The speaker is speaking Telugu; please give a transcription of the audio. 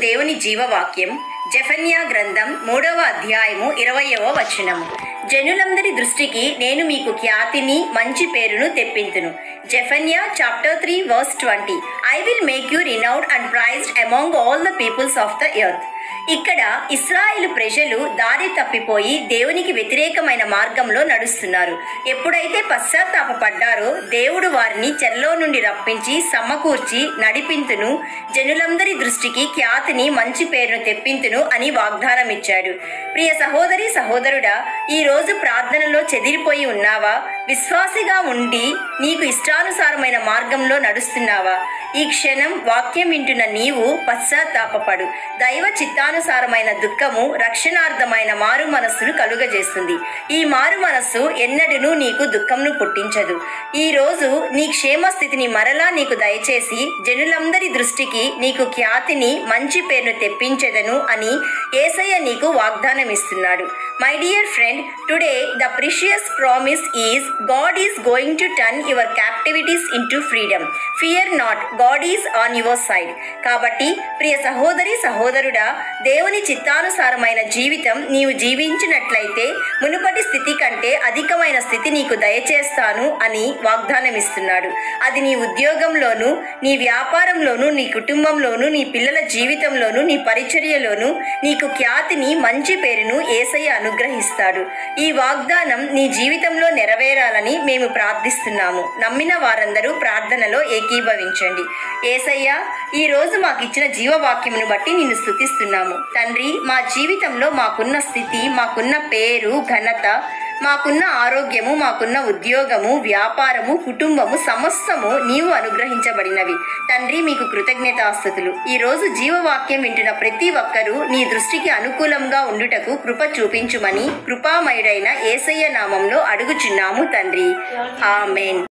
దేవుని జీవవాక్యం జెఫన్యా గ్రంథం 3వ అధ్యాయము 20వ వచనము. జనులందరి దృష్టికి నేను మీకు ఖ్యాతిని మంచి పేరును తెప్పింతును. జెఫన్యా chapter 3 verse 20. I will make you renowned and prized among all the peoples of the earth. ఇక్కడ ఇశ్రాయేలు ప్రజలు దారి తప్పిపోయి దేవునికి వ్యతిరేకమైన మార్గంలో నడుస్తున్నారు. ఎప్పుడైతే పశ్చాత్తాపపడ్డారో దేవుడు వారిని చెరలో నుండి రప్పించి సమకూర్చి నడిపింతును, జనులందరి దృష్టికి ఖ్యాతిని మంచి పేరును తెప్పింతును అని వాగ్దానం ఇచ్చాడు. ప్రియ సహోదరి సహోదరుడా, ఈ రోజు ప్రార్థనలో చెదిరిపోయి ఉన్నావా? విశ్వాసిగా ఉండి నీకు ఇష్టానుసారమైన మార్గంలో నడుస్తున్నావా? ఈ క్షణం వాక్యం వింటున్న నీవు పశ్చాత్తాపపడు. దైవ చిత్తానుసారమైన దుఃఖము రక్షణార్థమైన మారు మనస్సును కలుగజేస్తుంది. ఈ మారు మనస్సు ఎన్నడూ నీకు దుఃఖంను పుట్టించదు. ఈ రోజు నీ క్షేమ స్థితిని మరలా నీకు దయచేసి జనులందరి దృష్టికి నీకు ఖ్యాతిని మంచి పేరును తెప్పించెదను అని యేసయ్య నీకు వాగ్దానం ఇస్తున్నాడు. My dear friend, today the precious promise is God is going to turn your captivities into freedom. Fear not, God is on your side. కాబట్టి ప్రియ సహోదరి సహోదరుడా, దేవుని చిత్తానుసారమైన జీవితం నీవు జీవించినట్లయితే మునుపటి స్థితి కంటే అధికమైన స్థితి నీకు దయచేస్తాను అని వాగ్దానం ఇస్తున్నాడు. అది నీ ఉద్యోగంలోను, నీ వ్యాపారంలోను, నీ కుటుంబంలోను, నీ పిల్లల జీవితంలోను, నీ పరిచర్యలోను నీకు ఖ్యాతిని మంచి పేరును యేసయ్య అనుగ్రహిస్తాడు. ఈ వాగ్దానం నీ జీవితంలో నెరవేరాలని మేము ప్రార్థిస్తున్నాము. నమ్మిన వారందరూ ప్రార్థనలో ఏకీభవించండి. యేసయ్య, ఈ రోజు మాకు ఇచ్చిన జీవవాక్యమును బట్టి నిన్ను స్తుతిస్తున్నాము. తండ్రి, మా జీవితంలో మాకున్న స్థితి, మాకున్న పేరు, ఘనత, మాకున్న ఆరోగ్యము, మాకున్న ఉద్యోగము, వ్యాపారము, కుటుంబము సమస్తము నీవు అనుగ్రహించబడినవి. తండ్రి, మీకు కృతజ్ఞతాస్తుతులు. ఈ రోజు జీవవాక్యం వింటున్న ప్రతి ఒక్కరూ నీ దృష్టికి అనుకూలంగా ఉండుటకు కృప చూపించుమని కృపామయుడైన యేసయ్య నామంలో అడుగుచున్నాము తండ్రి. ఆమేన్.